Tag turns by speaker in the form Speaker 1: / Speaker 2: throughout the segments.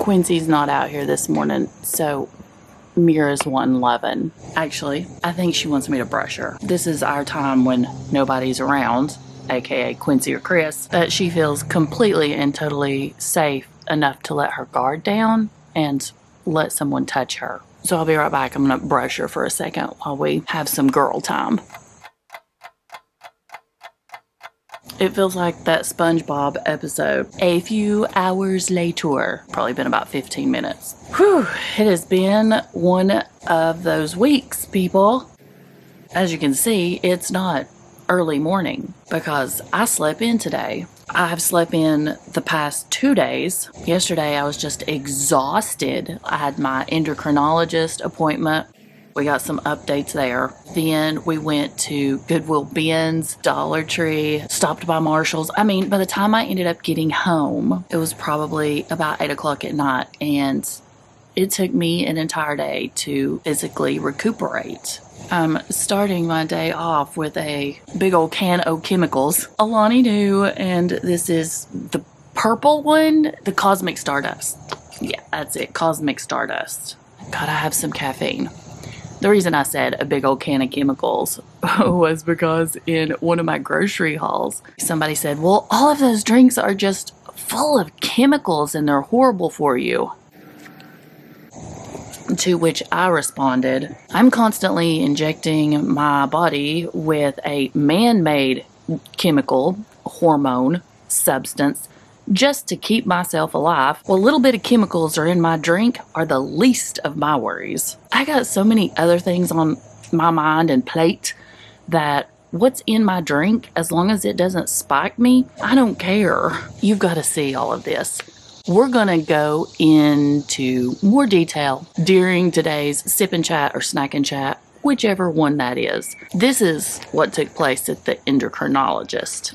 Speaker 1: Quincy's not out here this morning, so Mira's one loving. Actually, I think she wants me to brush her. This is our time when nobody's around, aka Quincy or Chris, that she feels completely and totally safe enough to let her guard down and let someone touch her. So I'll be right back. I'm gonna brush her for a second while we have some girl time. It feels like that SpongeBob episode. A few hours later. Probably been about 15 minutes. Whew, it has been one of those weeks, people. As you can see, it's not early morning because I slept in today. I've slept in the past 2 days. Yesterday, I was just exhausted. I had my endocrinologist appointment. We got some updates there. Then we went to Goodwill Bins, Dollar Tree, stopped by Marshall's. I mean, by the time I ended up getting home, it was probably about 8 o'clock at night. And it took me an entire day to physically recuperate. I'm starting my day off with a big old can of chemicals. Alani knew, and this is the purple one, the Cosmic Stardust. Yeah, that's it, Cosmic Stardust. Gotta have some caffeine. The reason I said a big old can of chemicals was because in one of my grocery hauls, somebody said, well, all of those drinks are just full of chemicals and they're horrible for you. To which I responded, I'm constantly injecting my body with a man-made chemical, hormone, substance, just to keep myself alive. Well, a little bit of chemicals are in my drink are the least of my worries. I got so many other things on my mind and plate that what's in my drink, as long as it doesn't spike me, I don't care. You've got to see all of this. We're going to go into more detail during today's sip and chat or snack and chat, whichever one that is. This is what took place at the endocrinologist.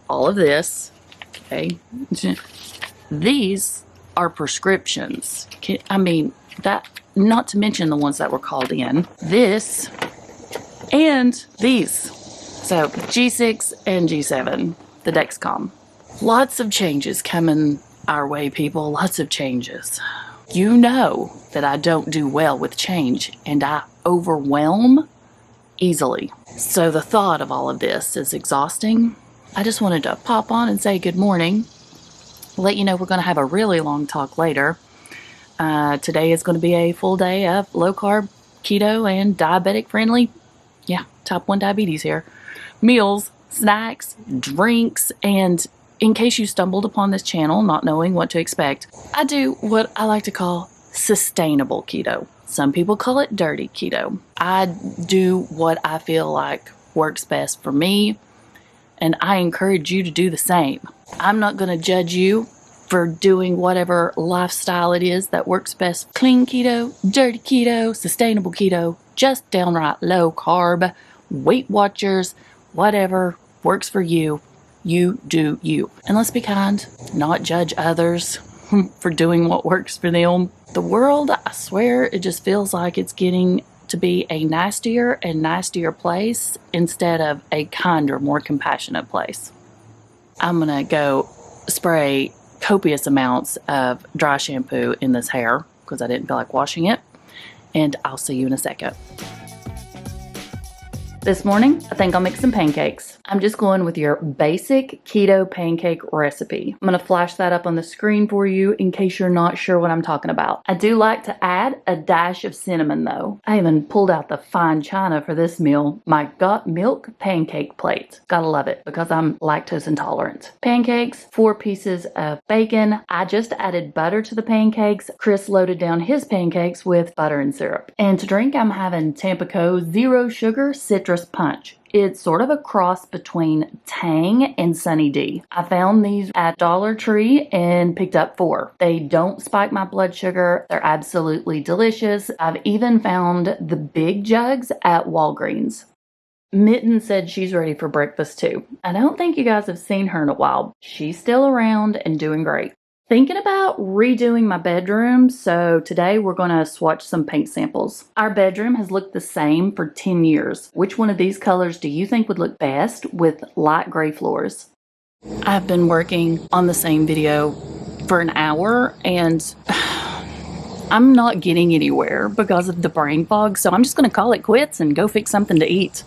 Speaker 1: All of this, okay, these are prescriptions. I mean, that, not to mention the ones that were called in. This and these. So G6 and G7, the Dexcom. Lots of changes coming our way, people. Lots of changes. You know that I don't do well with change and I overwhelm easily. So the thought of all of this is exhausting. I just wanted to pop on and say good morning. Let you know we're going to have a really long talk later. Today is going to be a full day of low carb, keto, and diabetic friendly, type 1 diabetes here, meals, snacks, drinks, and in case you stumbled upon this channel not knowing what to expect, I do what I like to call sustainable keto. Some people call it dirty keto. I do what I feel like works best for me, and I encourage you to do the same. I'm not going to judge you for doing whatever lifestyle it is that works best. Clean keto, dirty keto, sustainable keto, just downright low carb, Weight Watchers, whatever works for you. You do you. And let's be kind, not judge others for doing what works for them. The world, I swear, it just feels like it's getting to be a nastier and nastier place instead of a kinder, more compassionate place. I'm gonna go spray copious amounts of dry shampoo in this hair because I didn't feel like washing it, and I'll see you in a second. This morning, I think I'll make some pancakes. I'm just going with your basic keto pancake recipe. I'm gonna flash that up on the screen for you in case you're not sure what I'm talking about. I do like to add a dash of cinnamon though. I even pulled out the fine china for this meal. My got milk pancake plate. Gotta love it because I'm lactose intolerant. Pancakes, 4 pieces of bacon. I just added butter to the pancakes. Chris loaded down his pancakes with butter and syrup. And to drink, I'm having Tampico Zero Sugar Citrus Punch. It's sort of a cross between Tang and Sunny D. I found these at Dollar Tree and picked up 4. They don't spike my blood sugar. They're absolutely delicious. I've even found the big jugs at Walgreens. Mitten said she's ready for breakfast too. I don't think you guys have seen her in a while. She's still around and doing great. Thinking about redoing my bedroom, so today we're going to swatch some paint samples. Our bedroom has looked the same for 10 years. Which one of these colors do you think would look best with light gray floors? I've been working on the same video for an hour, and I'm not getting anywhere because of the brain fog, so I'm just going to call it quits and go fix something to eat.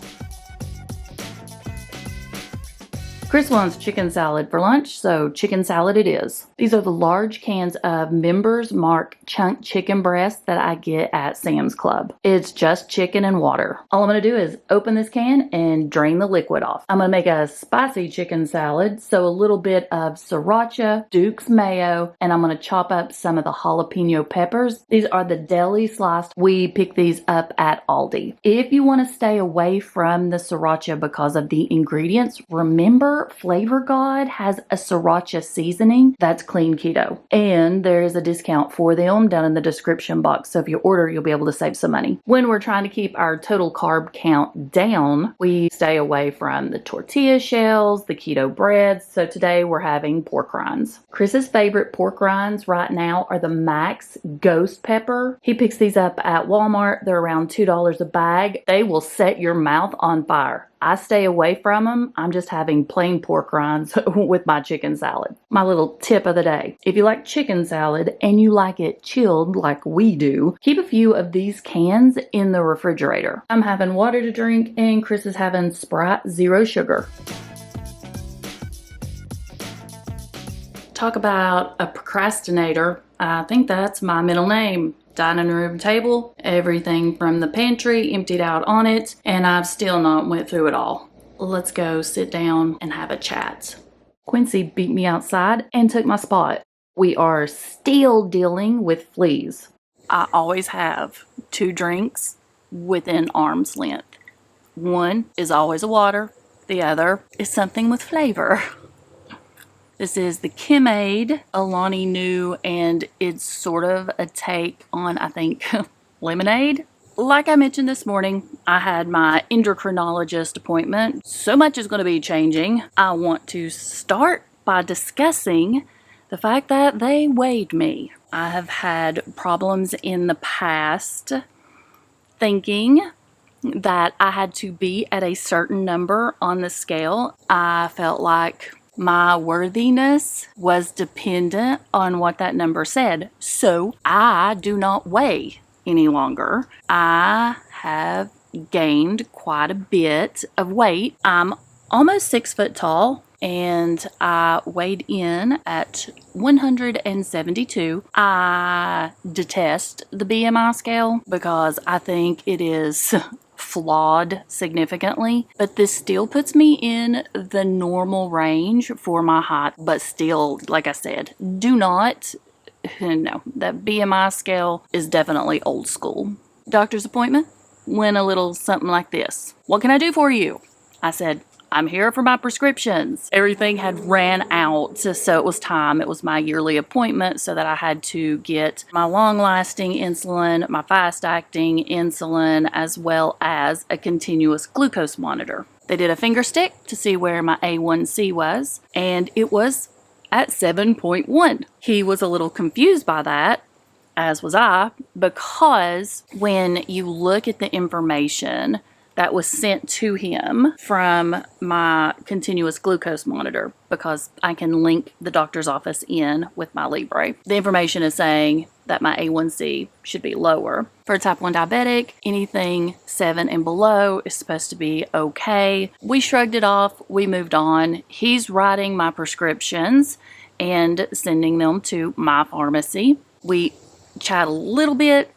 Speaker 1: Chris wants chicken salad for lunch, so chicken salad it is. These are the large cans of Members Mark chunk chicken breasts that I get at Sam's Club. It's just chicken and water. All I'm going to do is open this can and drain the liquid off. I'm going to make a spicy chicken salad, so a little bit of sriracha, Duke's mayo, and I'm going to chop up some of the jalapeno peppers. These are the deli sliced. We pick these up at Aldi. If you want to stay away from the sriracha because of the ingredients, remember Flavor God has a sriracha seasoning that's clean keto, and there is a discount for them down in the description box, so if you order you'll be able to save some money. When we're trying to keep our total carb count down, we stay away from the tortilla shells, the keto breads, so today we're having pork rinds. Chris's favorite pork rinds right now are the Max Ghost Pepper. He picks these up at Walmart. They're around $2 a bag. They will set your mouth on fire. I stay away from them. I'm just having plain pork rinds with my chicken salad. My little tip of the day. If you like chicken salad and you like it chilled like we do, keep a few of these cans in the refrigerator. I'm having water to drink and Chris is having Sprite Zero Sugar. Talk about a procrastinator. I think that's my middle name. Dining room table, everything from the pantry emptied out on it, and I've still not went through it all. Let's go sit down and have a chat. Quincy beat me outside and took my spot. We are still dealing with fleas. I always have 2 drinks within arm's length. One is always a water, the other is something with flavor. This is the Kimade Alani Nu, and it's sort of a take on, I think, lemonade. Like I mentioned this morning, I had my endocrinologist appointment. So much is going to be changing. I want to start by discussing the fact that they weighed me. I have had problems in the past thinking that I had to be at a certain number on the scale. I felt like my worthiness was dependent on what that number said. So I do not weigh any longer. I have gained quite a bit of weight. I'm almost 6 foot tall and I weighed in at 172. I detest the BMI scale because I think it is flawed significantly, but this still puts me in the normal range for my height. But still, like I said, do not, no, that BMI scale is definitely old school. Doctor's appointment went a little something like this. What can I do for you? I said, I'm here for my prescriptions. Everything had ran out, so it was time. It was my yearly appointment, so that I had to get my long-lasting insulin, my fast-acting insulin, as well as a continuous glucose monitor. They did a finger stick to see where my A1C was, and it was at 7.1. He was a little confused by that, as was I, because when you look at the information that was sent to him from my continuous glucose monitor, because I can link the doctor's office in with my Libre. The information is saying that my A1C should be lower. For a type 1 diabetic, anything 7 and below is supposed to be okay. We shrugged it off. We moved on. He's writing my prescriptions and sending them to my pharmacy. We chat a little bit.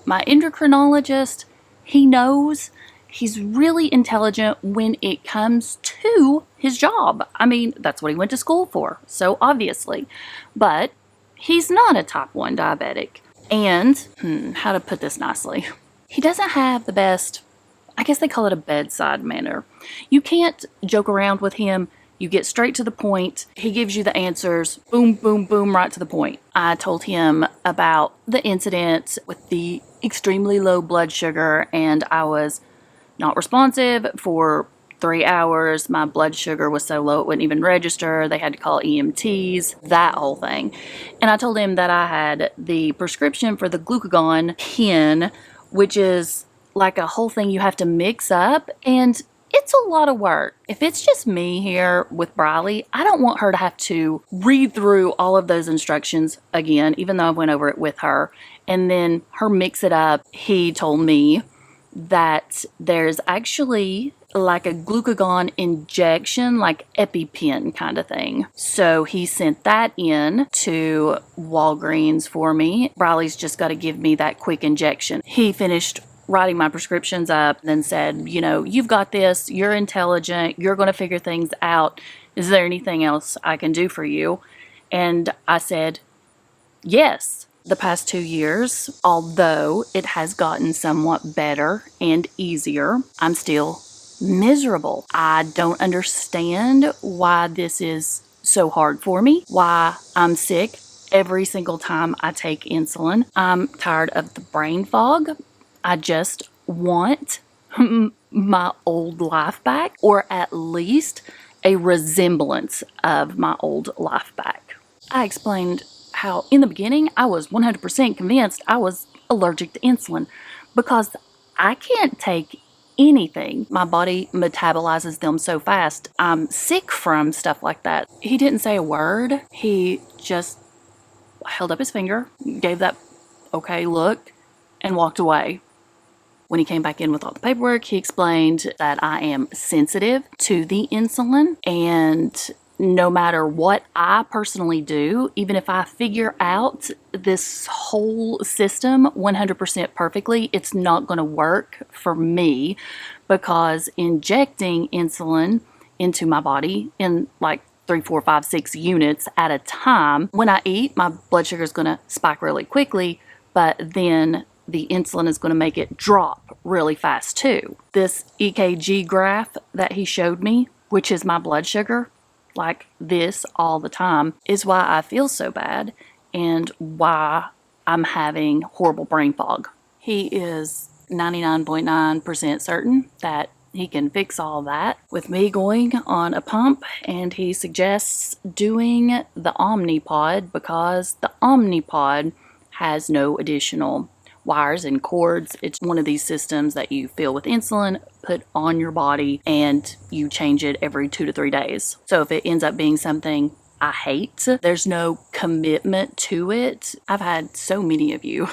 Speaker 1: My endocrinologist, he knows. He's really intelligent when it comes to his job. I mean, that's what he went to school for, so obviously. But he's not a type 1 diabetic. And, how to put this nicely, he doesn't have the best, I guess they call it a bedside manner. You can't joke around with him. You get straight to the point. He gives you the answers. Boom, boom, boom, right to the point. I told him about the incident with the extremely low blood sugar, and I was not responsive for 3 hours. My blood sugar was so low it wouldn't even register. They had to call EMTs, that whole thing. And I told him that I had the prescription for the glucagon pen, which is like a whole thing you have to mix up, and it's a lot of work. If it's just me here with Briley, I don't want her to have to read through all of those instructions again, even though I went over it with her, and then her mix it up. He told me that there's actually like a glucagon injection, like EpiPen kind of thing. So he sent that in to Walgreens for me. Briley's just got to give me that quick injection. He finished writing my prescriptions up, then said, you know, you've got this, you're intelligent, you're going to figure things out. Is there anything else I can do for you? And I said, yes. The past 2 years, although it has gotten somewhat better and easier, I'm still miserable. I don't understand why this is so hard for me, why I'm sick every single time I take insulin. I'm tired of the brain fog. I just want my old life back, or at least a resemblance of my old life back. I explained how in the beginning I was 100% convinced I was allergic to insulin because I can't take anything. My body metabolizes them so fast. I'm sick from stuff like that. He didn't say a word. He just held up his finger, gave that okay look, and walked away. When he came back in with all the paperwork, he explained that I am sensitive to the insulin, and no matter what I personally do, even if I figure out this whole system 100% perfectly, it's not going to work for me, because injecting insulin into my body in like 3, 4, 5, 6 units at a time, when I eat, my blood sugar is going to spike really quickly, but then the insulin is going to make it drop really fast too. This EKG graph that he showed me, which is my blood sugar, like this all the time, is why I feel so bad and why I'm having horrible brain fog. He is 99.9% certain that he can fix all that with me going on a pump, and he suggests doing the Omnipod because the Omnipod has no additional wires and cords. It's one of these systems that you fill with insulin, put on your body, and you change it every 2 to 3 days. So if it ends up being something I hate, there's no commitment to it. I've had so many of you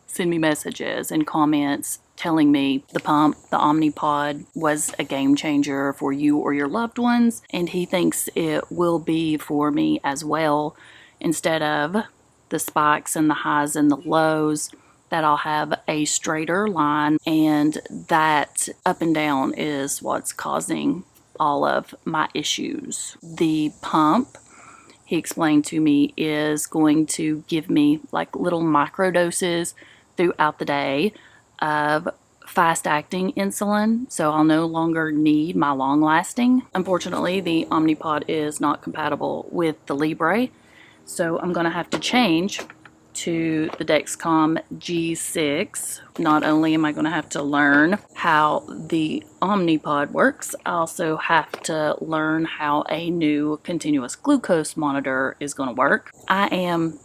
Speaker 1: send me messages and comments telling me the pump, the Omnipod, was a game changer for you or your loved ones, and he thinks it will be for me as well. Instead of the spikes and the highs and the lows, that I'll have a straighter line, and that up and down is what's causing all of my issues. The pump, he explained to me, is going to give me like little micro doses throughout the day of fast-acting insulin, so I'll no longer need my long-lasting. Unfortunately, the Omnipod is not compatible with the Libre, so I'm going to have to change to the Dexcom G6. Not only am I going to have to learn how the Omnipod works, I also have to learn how a new continuous glucose monitor is going to work. I am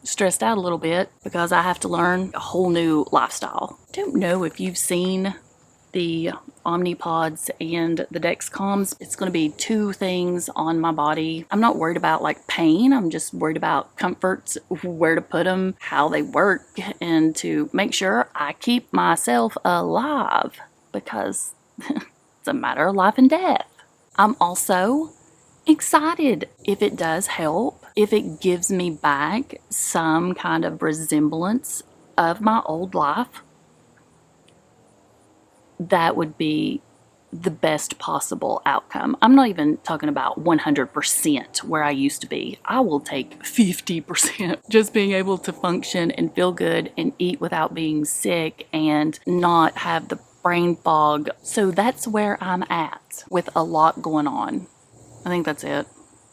Speaker 1: stressed out a little bit because I have to learn a whole new lifestyle. Don't know if you've seen the Omnipods and the Dexcoms. It's going to be 2 things on my body. I'm not worried about like pain. I'm just worried about comforts, where to put them, how they work, and to make sure I keep myself alive, because it's a matter of life and death. I'm also excited if it does help, if it gives me back some kind of resemblance of my old life. That would be the best possible outcome. I'm not even talking about 100% where I used to be. I will take 50%. Just being able to function and feel good and eat without being sick and not have the brain fog. So that's where I'm at with a lot going on. I think that's it.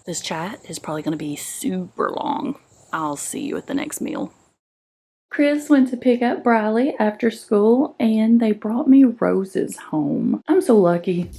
Speaker 1: This chat is probably going to be super long. I'll see you at the next meal. Chris went to pick up Briley after school, and they brought me roses home. I'm so lucky.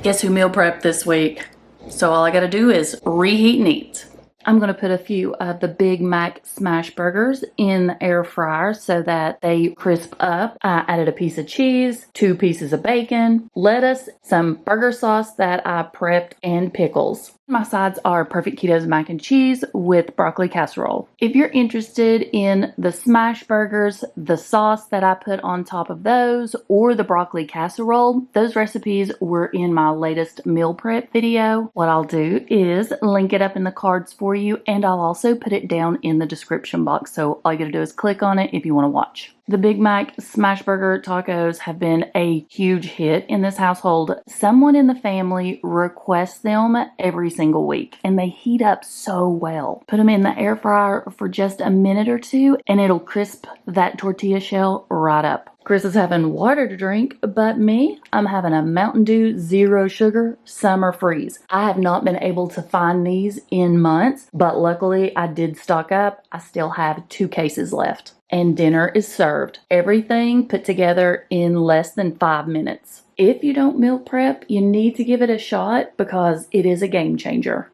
Speaker 1: Guess who meal prepped this week? So all I gotta do is reheat and eat. I'm going to put a few of the Big Mac Smashburgers in the air fryer so that they crisp up. I added a piece of cheese, 2 pieces of bacon, lettuce, some burger sauce that I prepped, and pickles. My sides are Perfect Keto's mac and cheese with broccoli casserole. If you're interested in the Smashburgers, the sauce that I put on top of those, or the broccoli casserole, those recipes were in my latest meal prep video. What I'll do is link it up in the cards for you, and I'll also put it down in the description box, so all you gotta do is click on it if you want to watch. The Big Mac Smashburger tacos have been a huge hit in this household. Someone in the family requests them every single week, and they heat up so well. Put them in the air fryer for just a minute or two, and it'll crisp that tortilla shell right up. Chris is having water to drink, but me, I'm having a Mountain Dew Zero Sugar Summer Freeze. I have not been able to find these in months, but luckily I did stock up. I still have 2 cases left. And dinner is served. Everything put together in less than 5 minutes. If you don't meal prep, you need to give it a shot because it is a game changer.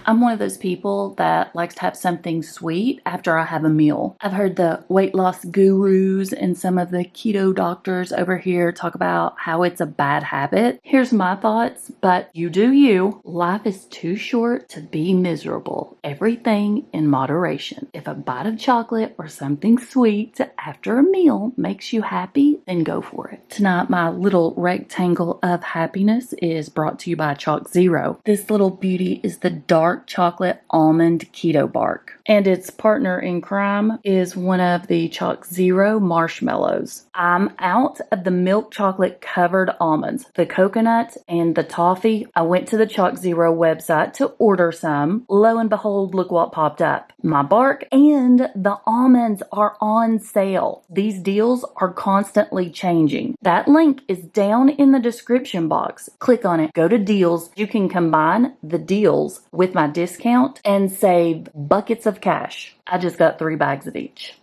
Speaker 1: I'm one of those people that likes to have something sweet after I have a meal. I've heard the weight loss gurus and some of the keto doctors over here talk about how it's a bad habit. Here's my thoughts, but you do you. Life is too short to be miserable. Everything in moderation. If a bite of chocolate or something sweet after a meal makes you happy, then go for it. Tonight, my little rectangle of happiness is brought to you by Chalk Zero. This little beauty is the dark chocolate almond keto bark, and its partner in crime is one of the Chalk Zero marshmallows. I'm out of the milk chocolate covered almonds, the coconut and the toffee. I went to the Chalk Zero website to order some. Lo and behold, look what popped up. My bark and the almonds are on sale. These deals are constantly changing. That link is down in the description box. Click on it, go to deals. You can combine the deals with my discount and save buckets of cash. I just got 3 bags of each.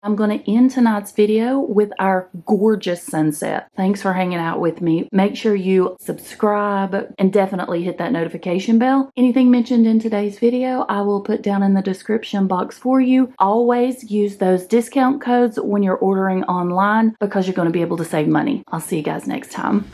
Speaker 1: I'm going to end tonight's video with our gorgeous sunset. Thanks for hanging out with me. Make sure you subscribe and definitely hit that notification bell. Anything mentioned in today's video, I will put down in the description box for you. Always use those discount codes when you're ordering online because you're going to be able to save money. I'll see you guys next time.